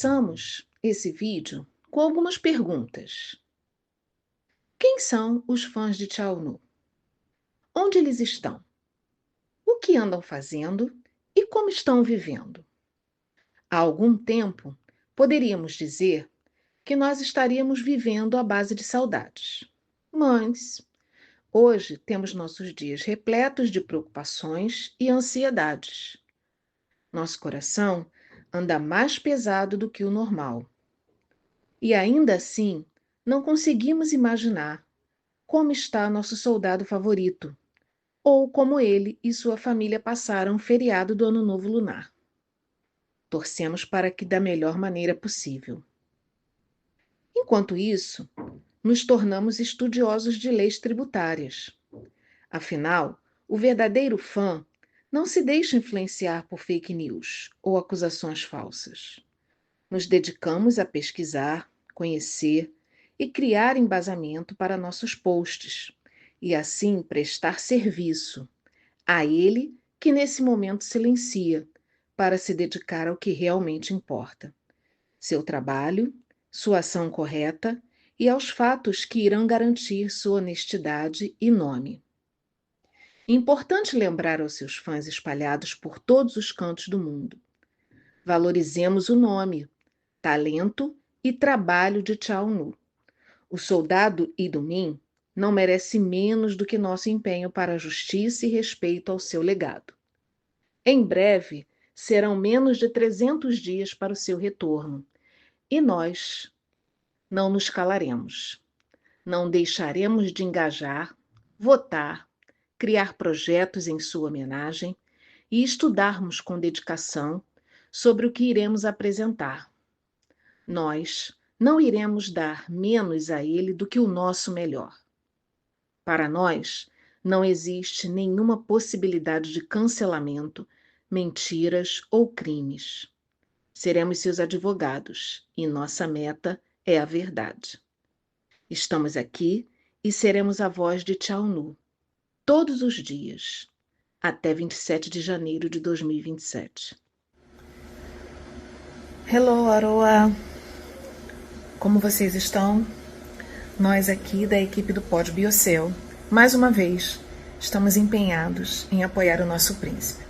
Começamos esse vídeo com algumas perguntas. Quem são os fãs de Chaonu? Onde eles estão? O que andam fazendo e como estão vivendo? Há algum tempo, poderíamos dizer que nós estaríamos vivendo à base de saudades. Mas hoje temos nossos dias repletos de preocupações e ansiedades. Nosso coração anda mais pesado do que o normal. E ainda assim, não conseguimos imaginar como está nosso soldado favorito, ou como ele e sua família passaram o feriado do Ano Novo Lunar. Torcemos para que da melhor maneira possível. Enquanto isso, nos tornamos estudiosos de leis tributárias. Afinal, o verdadeiro fã não se deixa influenciar por fake news ou acusações falsas. Nos dedicamos a pesquisar, conhecer e criar embasamento para nossos posts, e assim prestar serviço a ele que nesse momento silencia, para se dedicar ao que realmente importa: seu trabalho, sua ação correta e aos fatos que irão garantir sua honestidade e nome. Importante lembrar aos seus fãs espalhados por todos os cantos do mundo: valorizemos o nome, talento e trabalho de Chaonu. O soldado Idumin não merece menos do que nosso empenho para a justiça e respeito ao seu legado. Em breve, serão menos de 300 dias para o seu retorno, e nós não nos calaremos. Não deixaremos de engajar, votar, criar projetos em sua homenagem e estudarmos com dedicação sobre o que iremos apresentar. Nós não iremos dar menos a ele do que o nosso melhor. Para nós, não existe nenhuma possibilidade de cancelamento, mentiras ou crimes. Seremos seus advogados e nossa meta é a verdade. Estamos aqui e seremos a voz de Chaonu todos os dias, até 27 de janeiro de 2027. Hello, Aroa! Como vocês estão? Nós aqui da equipe do Pod Biocel, mais uma vez, estamos empenhados em apoiar o nosso príncipe.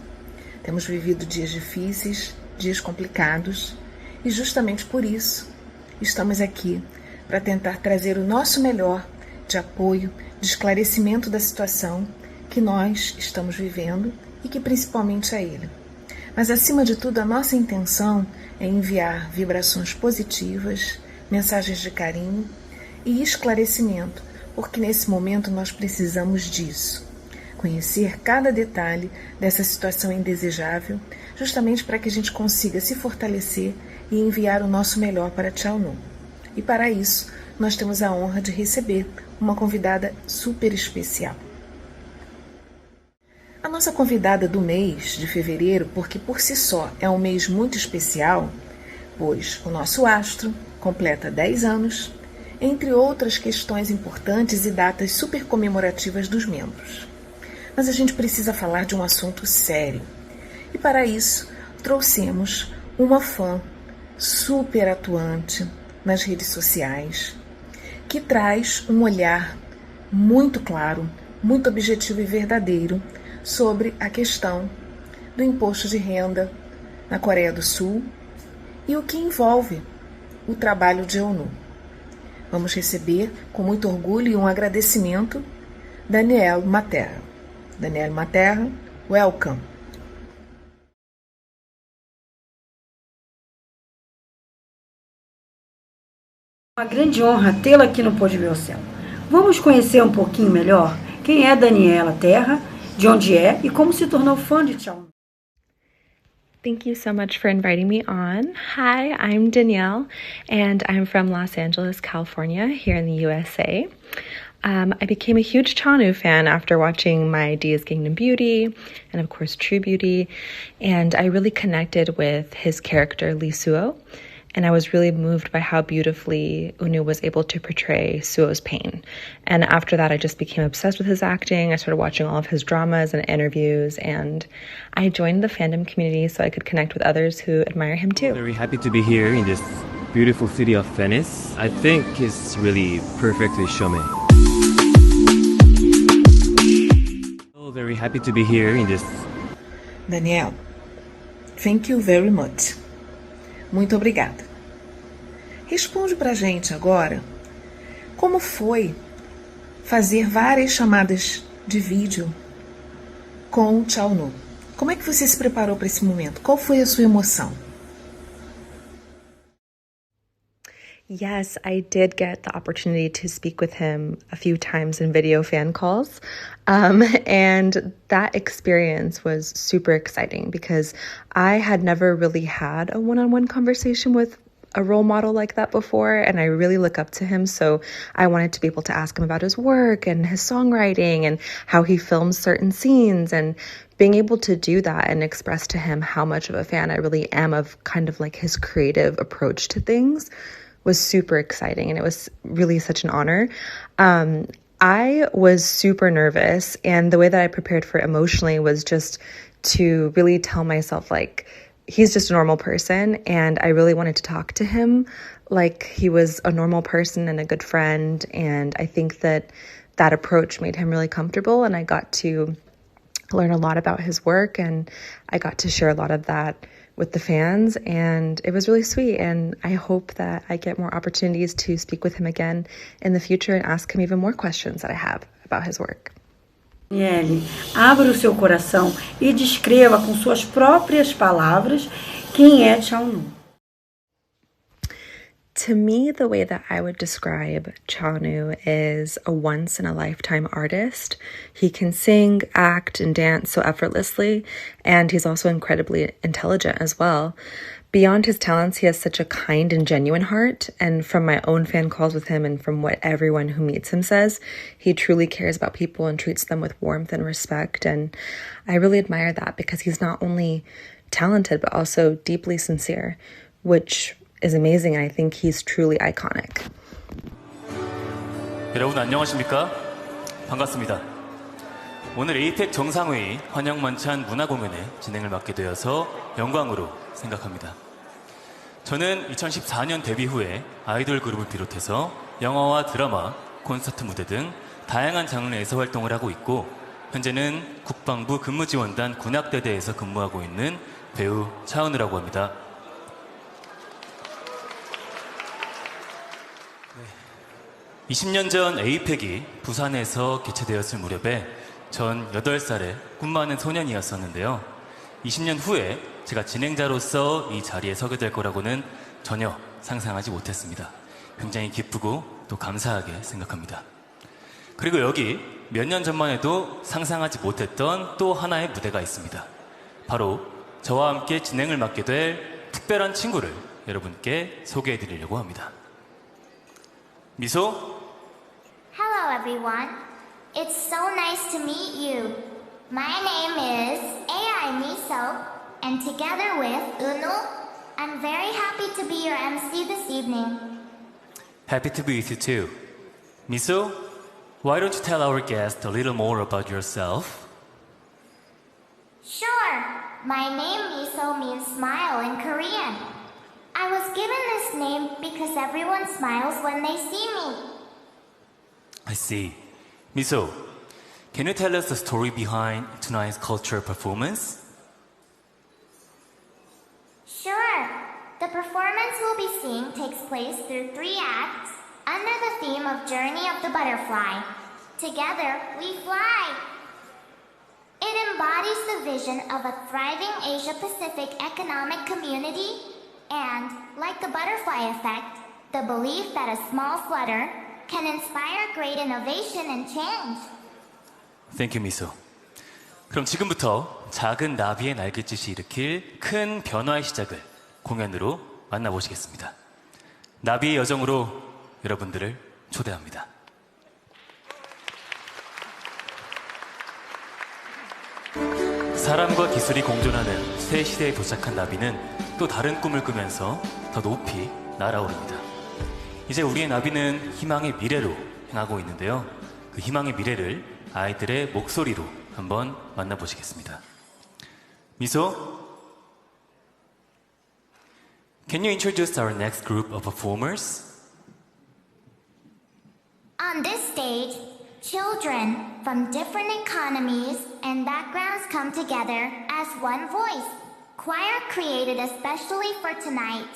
Temos vivido dias difíceis, dias complicados, e justamente por isso estamos aqui para tentar trazer o nosso melhor de apoio, de esclarecimento da situação que nós estamos vivendo e que principalmente é ele. Mas acima de tudo, a nossa intenção é enviar vibrações positivas, mensagens de carinho e esclarecimento, porque nesse momento nós precisamos disso. Conhecer cada detalhe dessa situação indesejável, justamente para que a gente consiga se fortalecer e enviar o nosso melhor para Chaonu. E para isso, nós temos a honra de receber uma convidada super especial. A nossa convidada do mês de fevereiro, porque por si só é um mês muito especial, pois o nosso astro completa 10 anos, entre outras questões importantes e datas super comemorativas dos membros. Mas a gente precisa falar de um assunto sério. E para isso, trouxemos uma fã super atuante nas redes sociais, que traz um olhar muito claro, muito objetivo e verdadeiro sobre a questão do imposto de renda na Coreia do Sul e o que envolve o trabalho de ONU. Vamos receber com muito orgulho e um agradecimento Danielle Materra. Danielle Materra, welcome! Uma grande honra tê-la aqui no Pod Biocel. Vamos conhecer um pouquinho melhor quem é Danielle Terra, de onde é e como se tornou fã de Chaonu. Thank you so much for inviting me on. Hi, I'm Danielle, and I'm from Los Angeles, California, here in the USA. I became a huge Chaonu fan after watching My Ideas Kingdom Beauty and, of course, True Beauty, and I really connected with his character, Lee Suo. And I was really moved by how beautifully Unu was able to portray Suo's pain. And after that, I just became obsessed with his acting. I started watching all of his dramas and interviews, and I joined the fandom community so I could connect with others who admire him too. Very happy to be here in this beautiful city of Venice. I think it's really perfectly showme. Very happy to be here in this. Daniel, thank you very much. Muito obrigada. Responde pra gente agora como foi fazer várias chamadas de vídeo com o Chaunu. Como é que você se preparou para esse momento? Qual foi a sua emoção? Yes, I did get the opportunity to speak with him a few times in video fan calls. And that experience was super exciting because I had never really had a one-on-one conversation with a role model like that before, and I really look up to him. So I wanted to be able to ask him about his work and his songwriting and how he films certain scenes, and being able to do that and express to him how much of a fan I really am of kind of like his creative approach to things was super exciting, and it was really such an honor. I was super nervous, and the way that I prepared for it emotionally was just to really tell myself, like, he's just a normal person, and I really wanted to talk to him like he was a normal person and a good friend, and I think that that approach made him really comfortable, and I got to learn a lot about his work, and I got to share a lot of that with the fans, and it was really sweet, and I hope that I get more opportunities to speak with him again in the future and ask him even more questions that I have about his work. Daniele, abra o seu coração e descreva com suas próprias palavras quem é Chaunu. To me, the way that I would describe Chaunu is a once-in-a-lifetime artist. He can sing, act, and dance so effortlessly, and he's also incredibly intelligent as well. Beyond his talents, he has such a kind and genuine heart, and from my own fan calls with him and from what everyone who meets him says, he truly cares about people and treats them with warmth and respect, and I really admire that because he's not only talented but also deeply sincere, which is amazing. I think he's truly iconic. 여러분 안녕하십니까? 반갑습니다. 오늘 에이펙 정상회의 환영만찬 문화공연의 진행을 맡게 되어서 영광으로 생각합니다. 저는 2014년 데뷔 후에 아이돌 그룹을 비롯해서 영화와 드라마, 콘서트 무대 등 다양한 장르에서 활동을 하고 있고, 현재는 국방부 근무지원단 군악대대에서 근무하고 있는 배우 차은우라고 합니다. 20년 전 에이펙이 부산에서 개최되었을 무렵에 전 8살의 꿈 많은 소년이었었는데요. 20년 후에 제가 진행자로서 이 자리에 서게 될 거라고는 전혀 상상하지 못했습니다. 굉장히 기쁘고 또 감사하게 생각합니다. 그리고 여기 몇 년 전만 해도 상상하지 못했던 또 하나의 무대가 있습니다. 바로 저와 함께 진행을 맡게 될 특별한 친구를 여러분께 소개해 드리려고 합니다. 미소? Hello everyone. It's so nice to meet you. My name is AI Miso, and together with Unu, I'm very happy to be your MC this evening. Happy to be with you too. Miso, why don't you tell our guest a little more about yourself? Sure. My name Miso means smile in Korean. I was given this name because everyone smiles when they see me. I see. Miso, can you tell us the story behind tonight's cultural performance? Sure. The performance we'll be seeing takes place through 3 acts under the theme of Journey of the Butterfly. Together, we fly. It embodies the vision of a thriving Asia-Pacific economic community and, like the butterfly effect, the belief that a small flutter can inspire great innovation and change. Thank you, 미소. 그럼 지금부터 작은 나비의 날갯짓이 일으킬 큰 변화의 시작을 공연으로 만나보시겠습니다. 나비의 여정으로 여러분들을 초대합니다. 사람과 기술이 공존하는 새 시대에 도착한 나비는 또 다른 꿈을 꾸면서 더 높이 날아오릅니다. 이제 우리의 나비는 희망의 미래로 향하고 있는데요. 그 희망의 미래를 아이들의 목소리로 한번 만나보시겠습니다. 미소, can you introduce our next group of performers? On this stage, children from different economies and backgrounds come together as one voice. Choir created especially for tonight.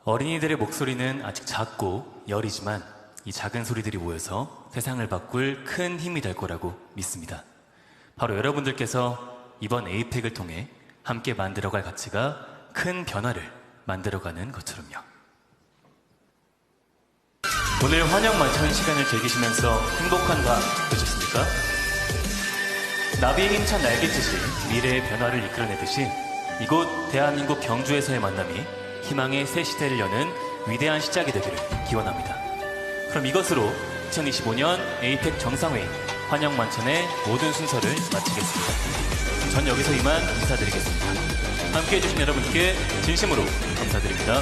어린이들의 목소리는 아직 작고 여리지만 이 작은 소리들이 모여서 세상을 바꿀 큰 힘이 될 거라고 믿습니다. 바로 여러분들께서 이번 에이펙을 통해 함께 만들어갈 가치가 큰 변화를 만들어가는 것처럼요. 오늘 환영 만찬 시간을 즐기시면서 행복한 밤 되셨습니까? 나비의 힘찬 날갯짓이 미래의 변화를 이끌어내듯이 이곳 대한민국 경주에서의 만남이 희망의 새 시대를 여는 위대한 시작이 되기를 기원합니다. 그럼 이것으로 2025년 에이펙 정상회의 환영 만찬의 모든 순서를 마치겠습니다. 전 여기서 이만 인사드리겠습니다. 함께해 주신 여러분께 진심으로 감사드립니다.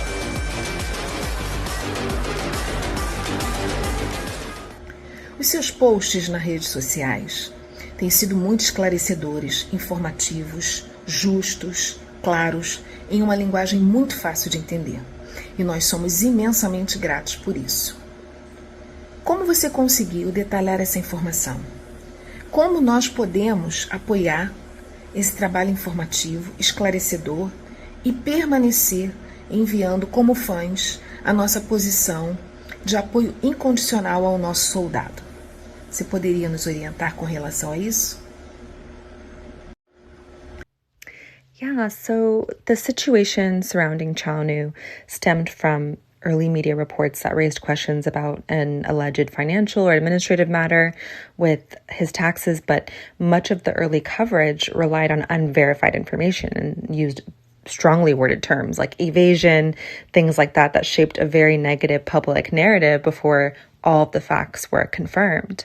Os seus posts nas redes sociais têm sido muito esclarecedores, informativos, justos, claros, em uma linguagem muito fácil de entender. E nós somos imensamente gratos por isso. Como você conseguiu detalhar essa informação? Como nós podemos apoiar esse trabalho informativo, esclarecedor e permanecer enviando como fãs a nossa posição de apoio incondicional ao nosso soldado? Você poderia nos orientar com relação a isso? Yeah, so the situation surrounding Chao Nu stemmed from early media reports that raised questions about an alleged financial or administrative matter with his taxes, but much of the early coverage relied on unverified information and used strongly worded terms like evasion, things like that, that shaped a very negative public narrative before all of the facts were confirmed.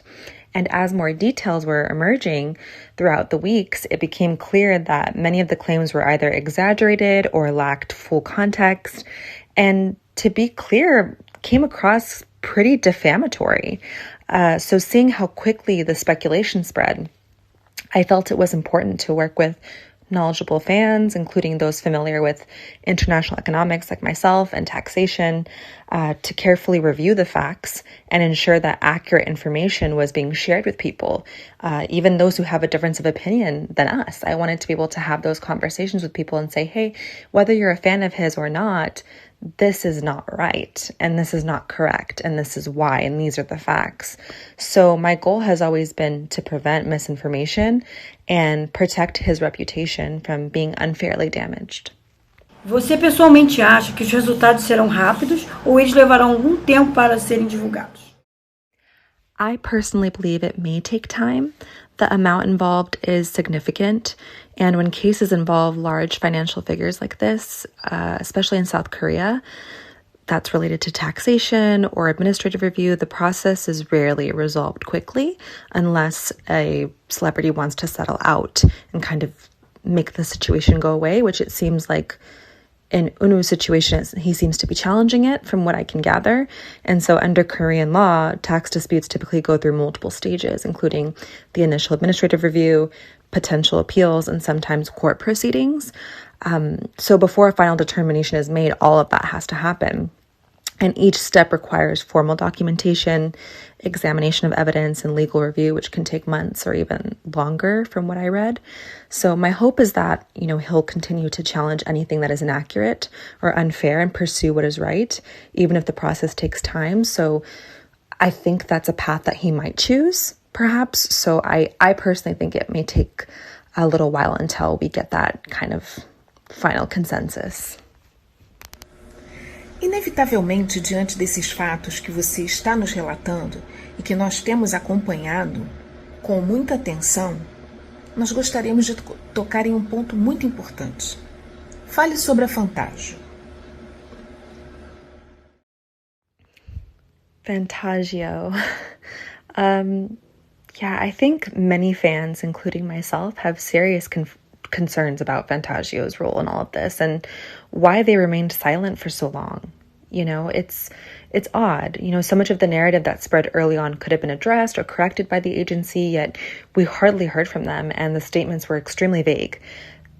And as more details were emerging throughout the weeks, it became clear that many of the claims were either exaggerated or lacked full context. And to be clear, came across pretty defamatory. So seeing how quickly the speculation spread, I felt it was important to work with knowledgeable fans, including those familiar with international economics like myself and taxation, to carefully review the facts and ensure that accurate information was being shared with people, even those who have a difference of opinion than us. I wanted to be able to have those conversations with people and say, hey, whether you're a fan of his or not, this is not right, and this is not correct, and this is why, and these are the facts. So my goal has always been to prevent misinformation and protect his reputation from being unfairly damaged. Você pessoalmente acha que os resultados serão rápidos ou eles levarão algum tempo para serem divulgados? I personally believe it may take time. The amount involved is significant. And when cases involve large financial figures like this, especially in South Korea, that's related to taxation or administrative review, the process is rarely resolved quickly unless a celebrity wants to settle out and kind of make the situation go away, which it seems like in Unu's situation, he seems to be challenging it from what I can gather. And so under Korean law, tax disputes typically go through multiple stages, including the initial administrative review, potential appeals, and sometimes court proceedings. So before a final determination is made, all of that has to happen. And each step requires formal documentation, examination of evidence, and legal review, which can take months or even longer from what I read. So my hope is that, he'll continue to challenge anything that is inaccurate or unfair and pursue what is right, even if the process takes time. So I think that's a path that he might choose, perhaps. So I personally think it may take a little while until we get that kind of final consensus. Inevitavelmente, diante desses fatos que você está nos relatando e que nós temos acompanhado com muita atenção, nós gostaríamos de tocar em um ponto muito importante. Fale sobre a Fantagio. Fantagio. Yeah, I think many fans, including myself, have serious concerns about Fantagio's role in all of this and why they remained silent for so long. You know, it's odd. You know, so much of the narrative that spread early on could have been addressed or corrected by the agency, yet we hardly heard from them, and the statements were extremely vague.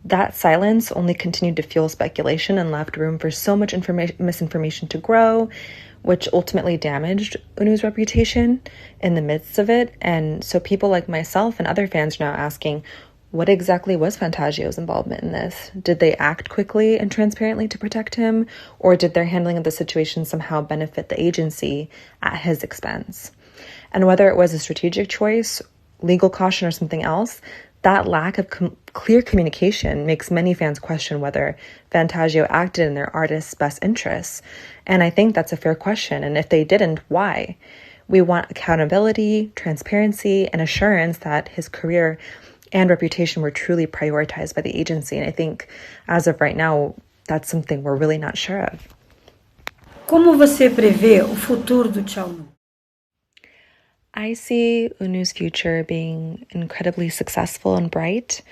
That silence only continued to fuel speculation and left room for so much misinformation to grow, which ultimately damaged Unu's reputation in the midst of it. And so people like myself and other fans are now asking, what exactly was Fantagio's involvement in this? Did they act quickly and transparently to protect him, or did their handling of the situation somehow benefit the agency at his expense? And whether it was a strategic choice, legal caution, or something else, that lack of clear communication makes many fans question whether Fantagio acted in their artist's best interests. And I think that's a fair question. And if they didn't, why? We want accountability, transparency, and assurance that his career and reputation were truly prioritized by the agency. And I think as of right now, that's something we're really not sure of. Como você prevê o futuro do Chao Nu? I see Unu's future being incredibly successful and bright.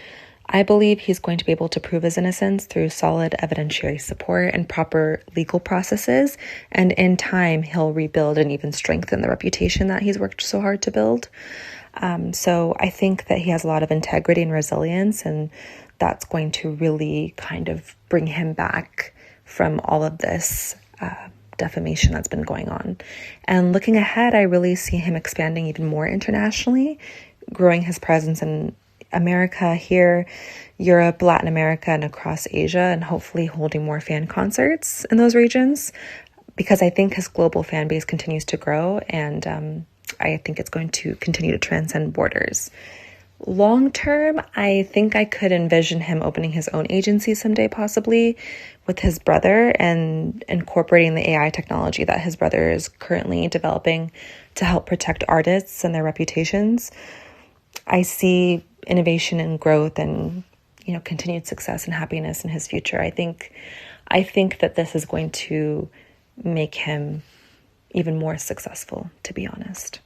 I believe he's going to be able to prove his innocence through solid evidentiary support and proper legal processes. And in time, he'll rebuild and even strengthen the reputation that he's worked so hard to build. So I think that he has a lot of integrity and resilience, and that's going to really kind of bring him back from all of this defamation that's been going on. And looking ahead, I really see him expanding even more internationally, growing his presence in America, here, Europe, Latin America, and across Asia, and hopefully holding more fan concerts in those regions, because I think his global fan base continues to grow, and I think it's going to continue to transcend borders. Long term, I think I could envision him opening his own agency someday, possibly with his brother, and incorporating the AI technology that his brother is currently developing to help protect artists and their reputations. I see innovation and growth and, you know, continued success and happiness in his future. I think that this is going to make him even more successful, to be honest.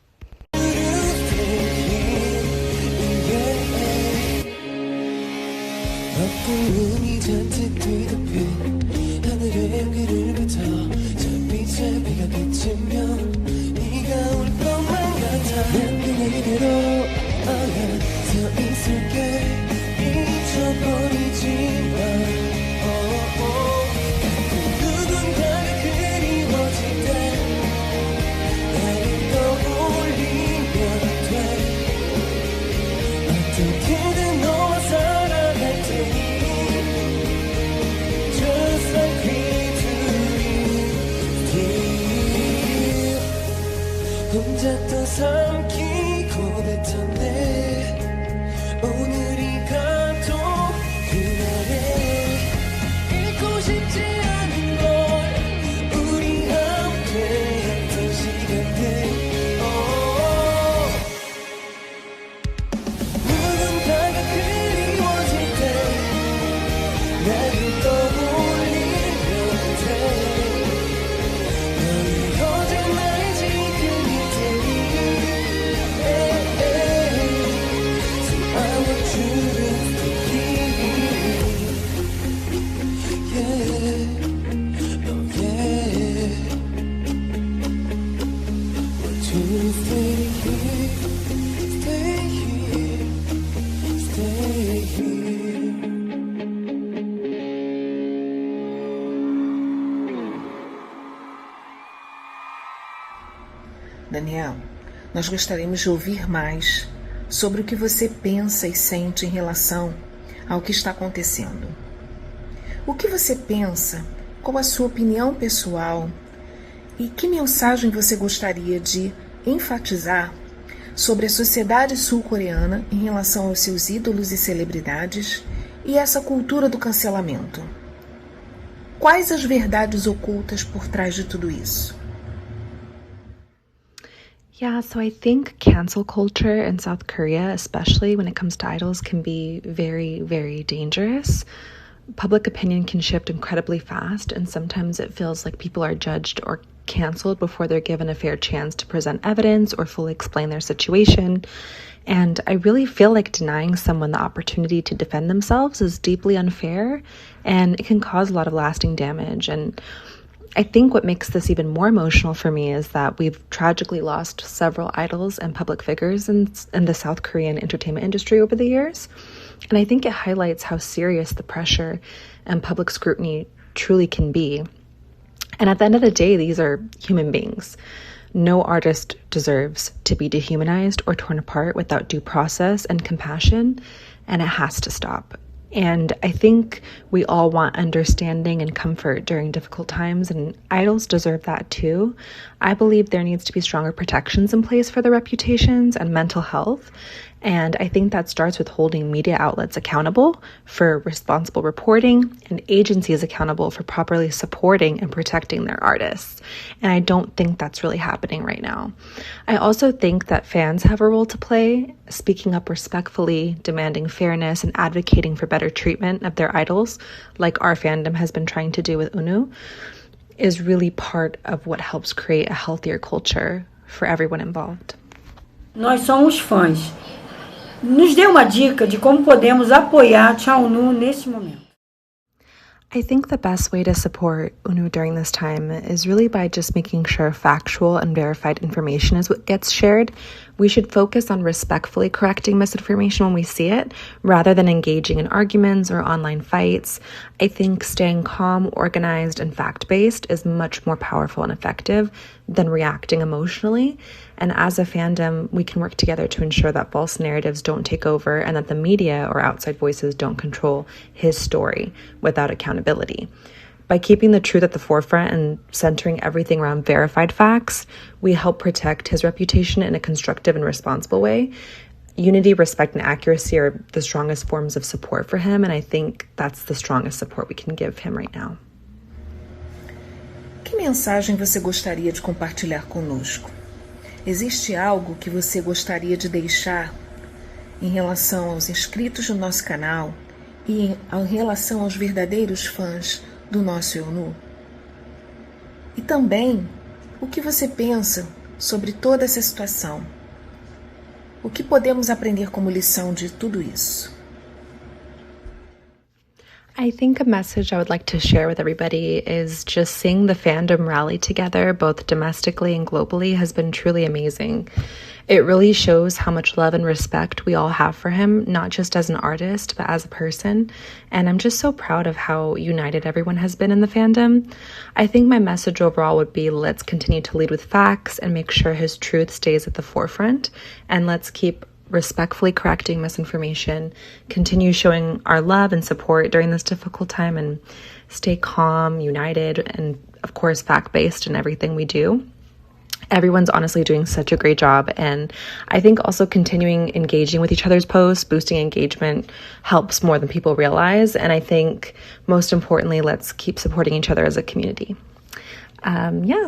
Daniel, nós gostaríamos de ouvir mais sobre o que você pensa e sente em relação ao que está acontecendo. O que você pensa? Qual a sua opinião pessoal? E que mensagem você gostaria de enfatizar sobre a sociedade sul-coreana em relação aos seus ídolos e celebridades e essa cultura do cancelamento? Quais as verdades ocultas por trás de tudo isso? Yeah, so I think cancel culture in South Korea, especially when it comes to idols, can be very, very dangerous. public opinion can shift incredibly fast, and sometimes it feels like people are judged or canceled before they're given a fair chance to present evidence or fully explain their situation. And I really feel like denying someone the opportunity to defend themselves is deeply unfair, and it can cause a lot of lasting damage. And I think what makes this even more emotional for me is that we've tragically lost several idols and public figures in the South Korean entertainment industry over the years. And I think it highlights how serious the pressure and public scrutiny truly can be. And at the end of the day, these are human beings. No artist deserves to be dehumanized or torn apart without due process and compassion, and it has to stop. And I think we all want understanding and comfort during difficult times, and idols deserve that too. I believe there needs to be stronger protections in place for their reputations and mental health. And I think that starts with holding media outlets accountable for responsible reporting and agencies accountable for properly supporting and protecting their artists. And I don't think that's really happening right now. I also think that fans have a role to play, speaking up respectfully, demanding fairness, and advocating for better treatment of their idols, like our fandom has been trying to do with UNU, is really part of what helps create a healthier culture for everyone involved. Nós somos fãs. Nos dê uma dica de como podemos apoiar Chaonu nesse momento. I think the best way to support UNU during this time is really by just making sure factual and verified information is what gets shared. We should focus on respectfully correcting misinformation when we see it, rather than engaging in arguments or online fights. I think staying calm, organized, and fact-based is much more powerful and effective than reacting emotionally. And as a fandom, we can work together to ensure that false narratives don't take over and that the media or outside voices don't control his story without accountability. By keeping the truth at the forefront and centering everything around verified facts, we help protect his reputation in a constructive and responsible way. Unity, respect, and accuracy are the strongest forms of support for him, and I think that's the strongest support we can give him right now. Que mensagem você gostaria de compartilhar conosco? Existe algo que você gostaria de deixar em relação aos inscritos do nosso canal e em relação aos verdadeiros fãs do nosso UNU? E também, o que você pensa sobre toda essa situação? O que podemos aprender como lição de tudo isso? I think a message I would like to share with everybody is just seeing the fandom rally together, both domestically and globally, has been truly amazing. It really shows how much love and respect we all have for him, not just as an artist, but as a person. And I'm just so proud of how united everyone has been in the fandom. I think my message overall would be, let's continue to lead with facts and make sure his truth stays at the forefront. And let's keep respectfully correcting misinformation, continue showing our love and support during this difficult time, and stay calm, united, and of course fact-based in everything we do. Everyone's honestly doing such a great job, and I think also continuing engaging with each other's posts, boosting engagement helps more than people realize, and I think most importantly, let's keep supporting each other as a community.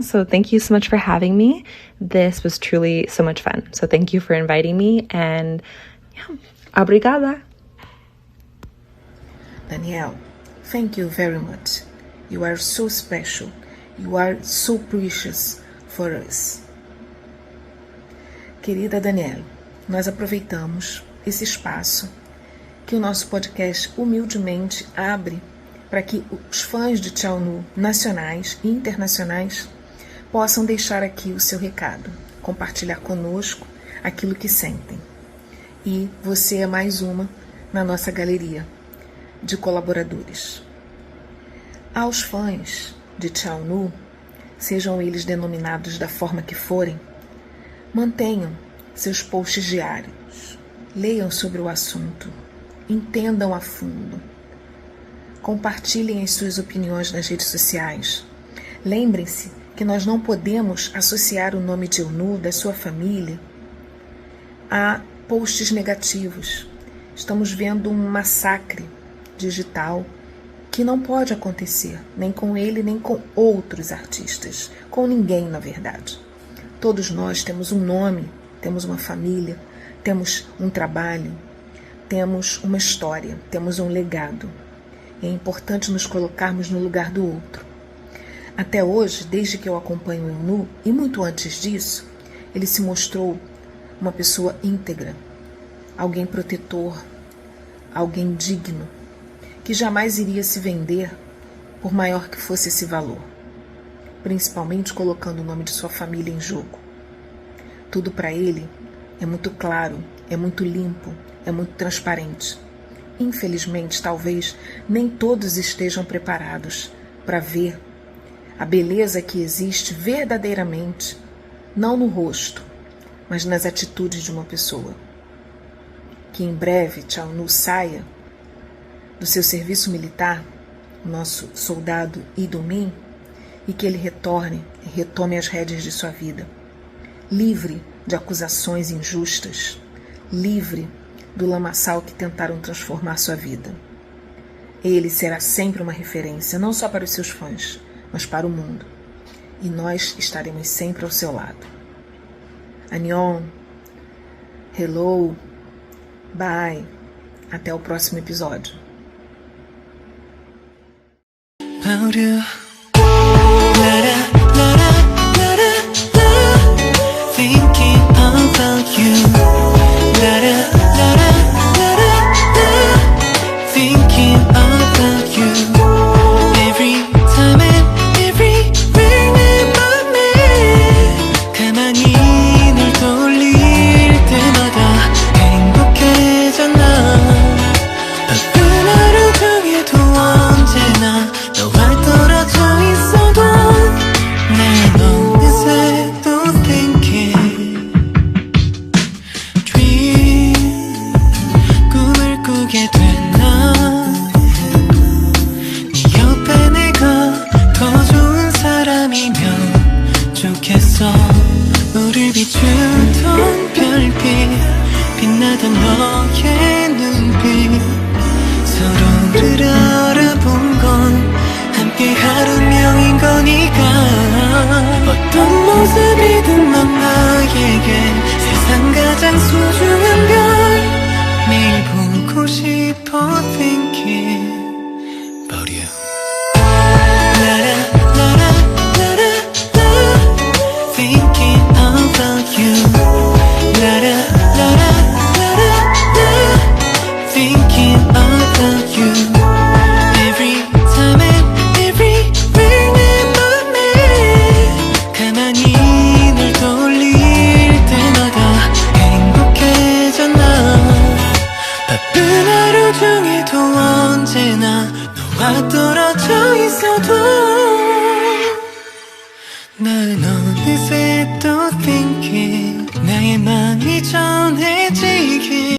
So thank you so much for having me. This was truly so much fun. So thank you for inviting me, and obrigada. Danielle, thank you very much. You are so special. You are so precious for us. Querida Danielle, nós aproveitamos esse espaço que o nosso podcast humildemente abre para que os fãs de Chaonu nacionais e internacionais possam deixar aqui o seu recado, compartilhar conosco aquilo que sentem. E você é mais uma na nossa galeria de colaboradores. Aos fãs de Chaonu, sejam eles denominados da forma que forem, mantenham seus posts diários, leiam sobre o assunto, entendam a fundo, compartilhem as suas opiniões nas redes sociais. Lembrem-se que nós não podemos associar o nome de UNU, da sua família, a posts negativos. Estamos vendo um massacre digital que não pode acontecer, nem com ele, nem com outros artistas, com ninguém, na verdade. Todos nós temos um nome, temos uma família, temos um trabalho, temos uma história, temos um legado. É importante nos colocarmos no lugar do outro. Até hoje, desde que eu acompanho o Eunu, e muito antes disso, ele se mostrou uma pessoa íntegra, alguém protetor, alguém digno, que jamais iria se vender por maior que fosse esse valor, principalmente colocando o nome de sua família em jogo. Tudo para ele é muito claro, é muito limpo, é muito transparente. Infelizmente, talvez nem todos estejam preparados para ver a beleza que existe verdadeiramente, não no rosto, mas nas atitudes de uma pessoa. Que em breve Chaunu saia do seu serviço militar, o nosso soldado Idumin, e que ele retome as rédeas de sua vida, livre de acusações injustas, livre do lamaçal que tentaram transformar sua vida. Ele será sempre uma referência, não só para os seus fãs, mas para o mundo. E nós estaremos sempre ao seu lado. Annyeong, hello, bye, até o próximo episódio. Thinking about you. Thinking about you. Every time and everywhere 내 맘에 가만히 널 떠올릴 때마다 행복해져 나. 바쁜 하루 중에도 언제나 너와 떨어져 있어도 난 어느새 또 thinking dream 꿈을 꾸게 됐나. 네 옆에 내가 더 좋은 사람이면 좋겠어. 우릴 비추던 별빛 빛나던 너의 눈빛 서로를 알아본 건 함께 하루 명인 거니까. 어떤 모습이든 넌 나에게 세상 가장 소중한 별. 매일 보고 싶어 thinking about you. Thinking about you. Thinking about you. Every time and everywhere 내 맘에 가만히 널 떠올릴 때마다 행복해져 나. 바쁜 하루 중에도 언제나 너와 떨어져 있어도 난 어느새 또 thinking 나의 맘이 전해지길.